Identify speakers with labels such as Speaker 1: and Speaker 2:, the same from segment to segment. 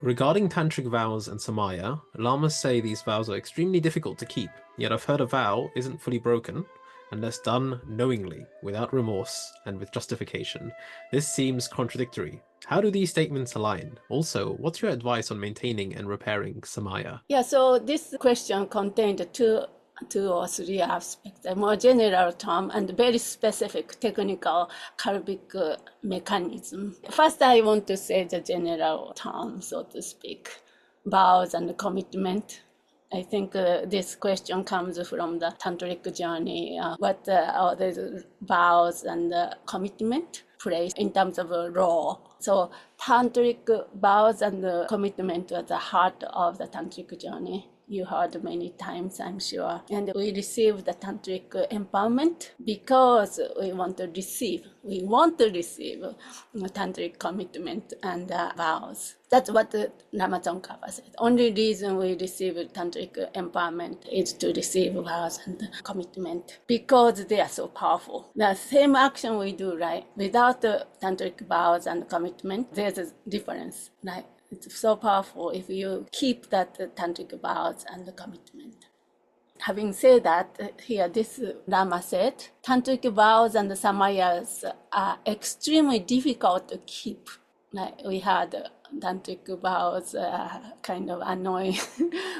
Speaker 1: Regarding tantric vows and samaya, lamas say these vows are extremely difficult to keep, yet I've heard a vow isn't fully broken unless done knowingly, without remorse, and with justification. This seems contradictory. How do these statements align? Also, what's your advice on maintaining and repairing samaya?
Speaker 2: Yeah, so this question contained two or three aspects, a more general term and very specific technical karmic mechanism. First, I want to say the general term, so to speak, vows and commitment. I think this question comes from the tantric journey. What are the vows and commitment place in terms of role? So tantric vows and commitment are the heart of the tantric journey. You heard many times, I'm sure. And we receive the tantric empowerment because we want to receive tantric commitment and vows. That's what Lama Tsongkhapa said. Only reason we receive tantric empowerment is to receive vows and commitment because they are so powerful. The same action we do, right? Without the tantric vows and commitment, there's a difference, right? It's so powerful if you keep that tantric vows and the commitment. Having said that, here this Lama said, tantric vows and samayas are extremely difficult to keep. Like we had tantric vows kind of annoying,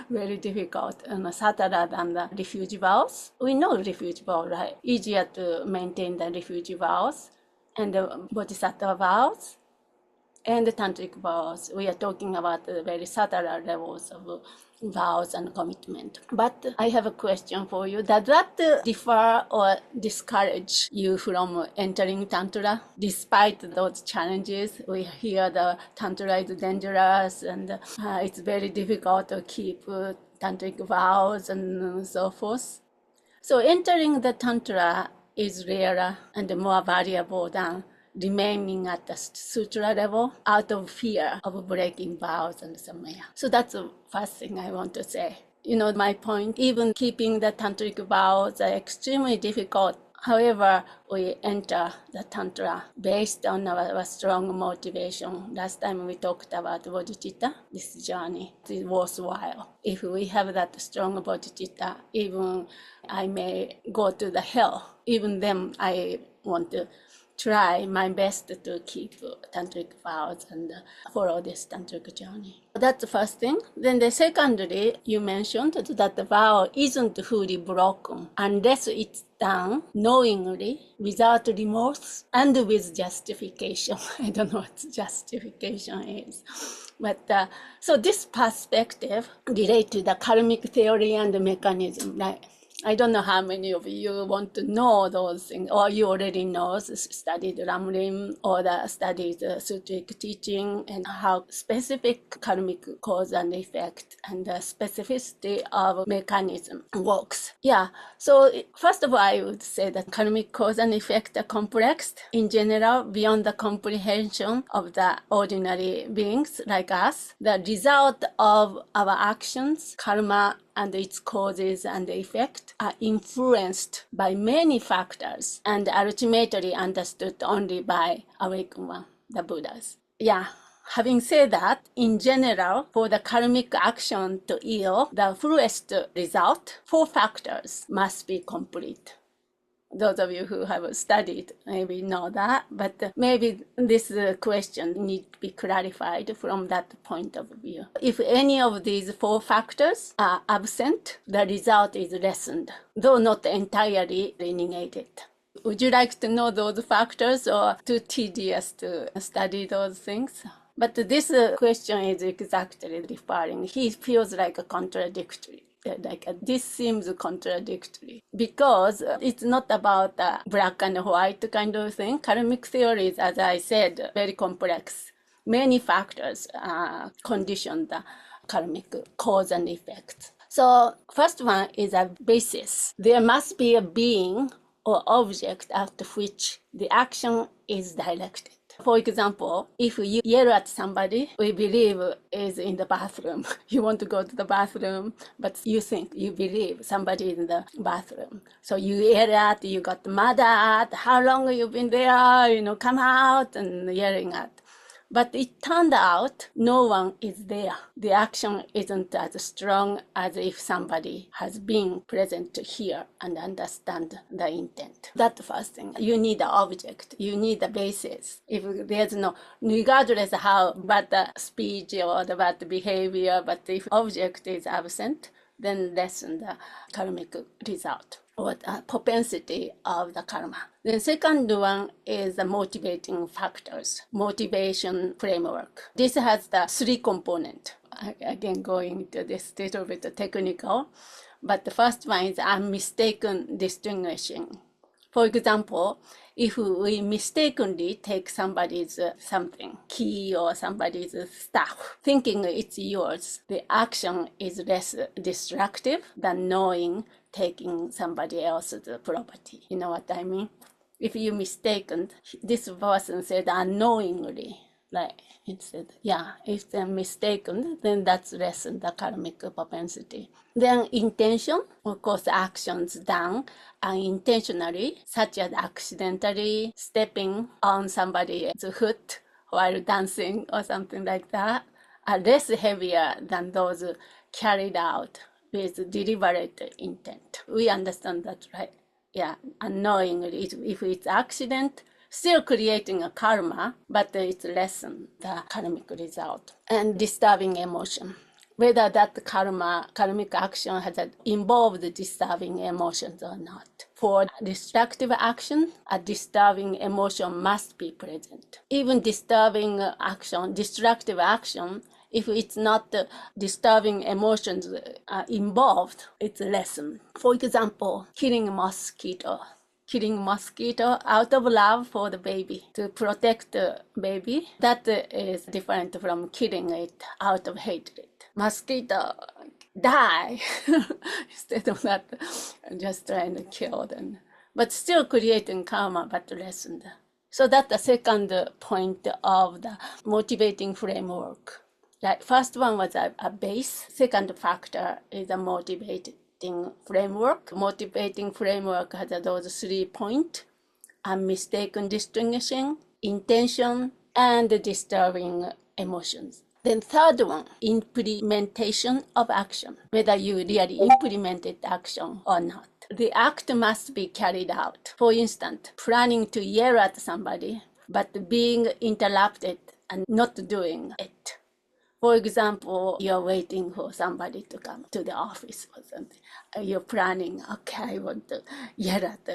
Speaker 2: very difficult, and satara than the refuge vows. We know refuge vow, right? Easier to maintain the refuge vows and the bodhisattva vows. And the tantric vows, we are talking about the very subtle levels of vows and commitment. But I have a question for you. Does that defer or discourage you from entering Tantra? Despite those challenges, we hear the Tantra is dangerous and it's very difficult to keep tantric vows and so forth. So entering the Tantra is rarer and more valuable than remaining at the sutra level out of fear of breaking vows and samaya. So that's the first thing I want to say. You know, my point, even keeping the tantric vows are extremely difficult. However, we enter the Tantra based on our strong motivation. Last time we talked about bodhicitta, this journey is worthwhile. If we have that strong bodhicitta, even I may go to the hell, even then I want to try my best to keep tantric vows and follow this tantric journey. That's the first thing. Then the secondly, you mentioned that the vow isn't fully broken unless it's done knowingly, without remorse, and with justification. I don't know what justification is. But so this perspective relates to the karmic theory and the mechanism, right? I don't know how many of you want to know those things, or you already know, studied Ramrim or studied Sutric teaching, and how specific karmic cause and effect and the specificity of mechanism works. Yeah, so first of all, I would say that karmic cause and effect are complex in general, beyond the comprehension of the ordinary beings like us. The result of our actions, karma, and its causes and effect are influenced by many factors and ultimately understood only by awakened one, the Buddhas. Yeah, having said that, in general, for the karmic action to yield the fullest result, 4 factors must be complete. Those of you who have studied maybe know that, but maybe this question needs to be clarified from that point of view. If any of these 4 factors are absent, the result is lessened, though not entirely eliminated. Would you like to know those factors, or too tedious to study those things? But this question is exactly referring. He feels like a contradictory. This seems contradictory because it's not about black and white kind of thing. Karmic theories, as I said, very complex. Many factors condition the karmic cause and effect. So first one is a basis. There must be a being or object at which the action is directed. For example, if you yell at somebody we believe is in the bathroom, you want to go to the bathroom, but you believe somebody is in the bathroom. So you yell at, you got mad at, how long have you been there, come out, and yelling at. But it turned out no one is there. The action isn't as strong as if somebody has been present here and understand the intent. That's the first thing. You need the object. You need the basis. If there's no, regardless how bad the speech or the bad behavior, but if object is absent, then lessen the karmic result or the propensity of the karma. The second one is the motivating factors, motivation framework. This has the three components. Again, going to this little bit technical, but the first one is unmistaken distinguishing. For example, if we mistakenly take somebody's something, key or somebody's stuff, thinking it's yours, the action is less destructive than knowing taking somebody else's property. You know what I mean? If you mistaken, this person said unknowingly, like instead, if they're mistaken, then that's less than the karmic propensity. Then intention, of course, actions done unintentionally, such as accidentally stepping on somebody's foot while dancing or something like that, are less heavier than those carried out with deliberate intent. We understand that, right? Unknowingly, if it's accident, still creating a karma, but it's lessen the karmic result. And disturbing emotion. Whether that karmic action has involved disturbing emotions or not. For destructive action, a disturbing emotion must be present. Even disturbing action, destructive action, if it's not disturbing emotions involved, it's lessened. For example, killing mosquito out of love for the baby, to protect the baby, that is different from killing it out of hatred. Mosquito die instead of that, just trying to kill them. But still creating karma, but lessened. So that's the second point of the motivating framework. Like first one was a base. Second factor is a motivating framework. Motivating framework has those 3 points: unmistaken distinguishing, intention, and disturbing emotions. Then third one, implementation of action, whether you really implemented action or not. The act must be carried out. For instance, planning to yell at somebody, but being interrupted and not doing it. For example, you're waiting for somebody to come to the office or something. You're planning, okay, I want to yell at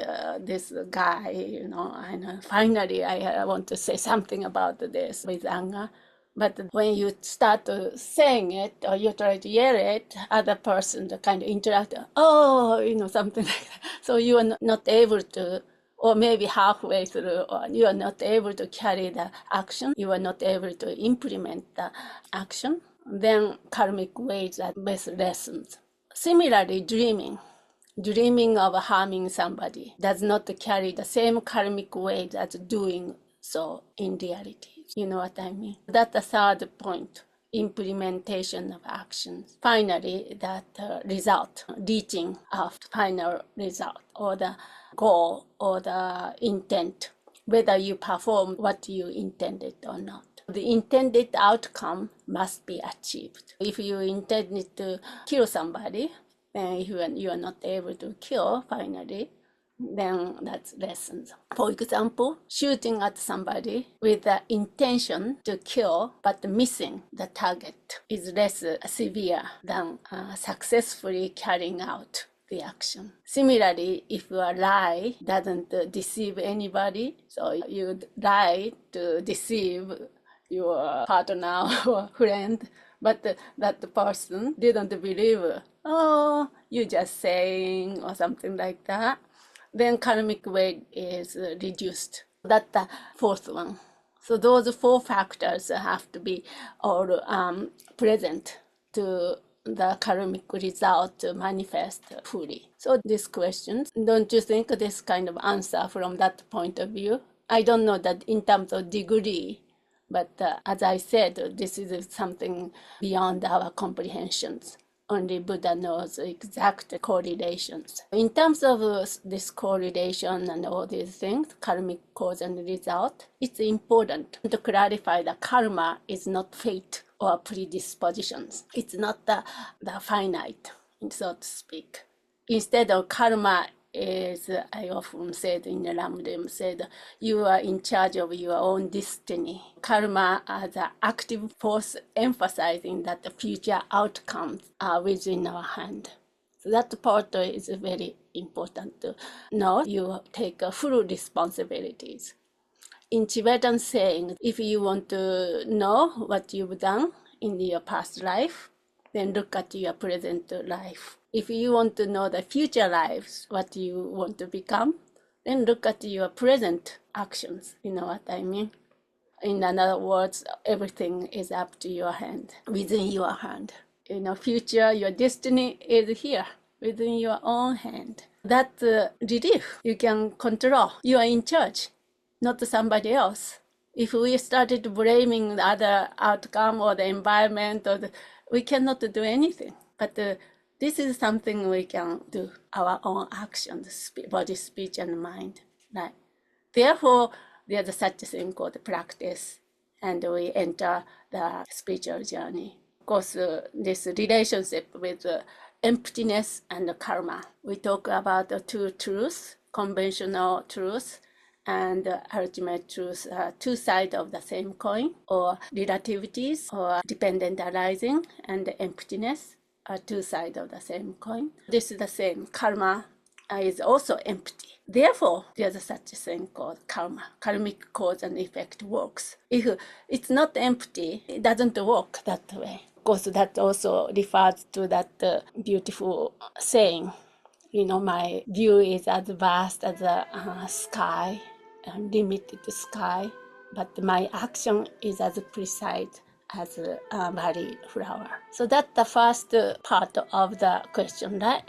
Speaker 2: this guy, and finally I want to say something about this with anger. But when you start saying it or you try to yell it, other person kind of interrupt, something like that. So you are not able to, or maybe halfway through, or you are not able to carry the action, you are not able to implement the action, then karmic ways are best lessons. Similarly, dreaming of harming somebody does not carry the same karmic weight as doing so in reality. You know what I mean? That's the third point, implementation of actions. Finally, that result, reaching a final result, or the goal, or the intent, whether you perform what you intended or not. The intended outcome must be achieved. If you intended to kill somebody, and if you are not able to kill finally, then that's lessons. For example, shooting at somebody with the intention to kill but missing the target is less severe than successfully carrying out the action. Similarly, if a lie doesn't deceive anybody, so you lie to deceive your partner or friend, but that person didn't believe, you're just saying, or something like that, then karmic weight is reduced. That's the fourth one. So those 4 factors have to be all present to the karmic result to manifest fully. So these questions, don't you think this kind of answer from that point of view? I don't know that in terms of degree, but as I said, this is something beyond our comprehensions. Only Buddha knows exact correlations. In terms of this correlation and all these things, karmic cause and result, it's important to clarify that karma is not fate or predispositions. It's not the finite, so to speak. Instead of karma is, I often said in the Ramdam, said, you are in charge of your own destiny. Karma as an active force emphasizing that the future outcomes are within our hand. So that part is very important to know. You take full responsibilities. In Tibetan saying, if you want to know what you've done in your past life, then look at your present life. If you want to know the future lives, what you want to become, then look at your present actions. You know what I mean? In other words, everything is up to your hand, within your hand. Future, your destiny is here, within your own hand. That relief you can control. You are in charge, not somebody else. If we started blaming the other outcome or the environment, we cannot do anything. But this is something we can do, our own actions, body, speech, and mind. Right? Therefore, there's such a thing called practice, and we enter the spiritual journey. Of course, this relationship with emptiness and karma. We talk about the two truths, conventional truths, and ultimate truth are two sides of the same coin, or relativities, or dependent arising and emptiness are two sides of the same coin. This is the same. Karma is also empty. Therefore, there's such a thing called karma. Karmic cause and effect works. If it's not empty, it doesn't work that way. Of course, that also refers to that beautiful saying, my view is as vast as the sky, unlimited sky, but my action is as precise as a valley flower. So that's the first part of the question, right?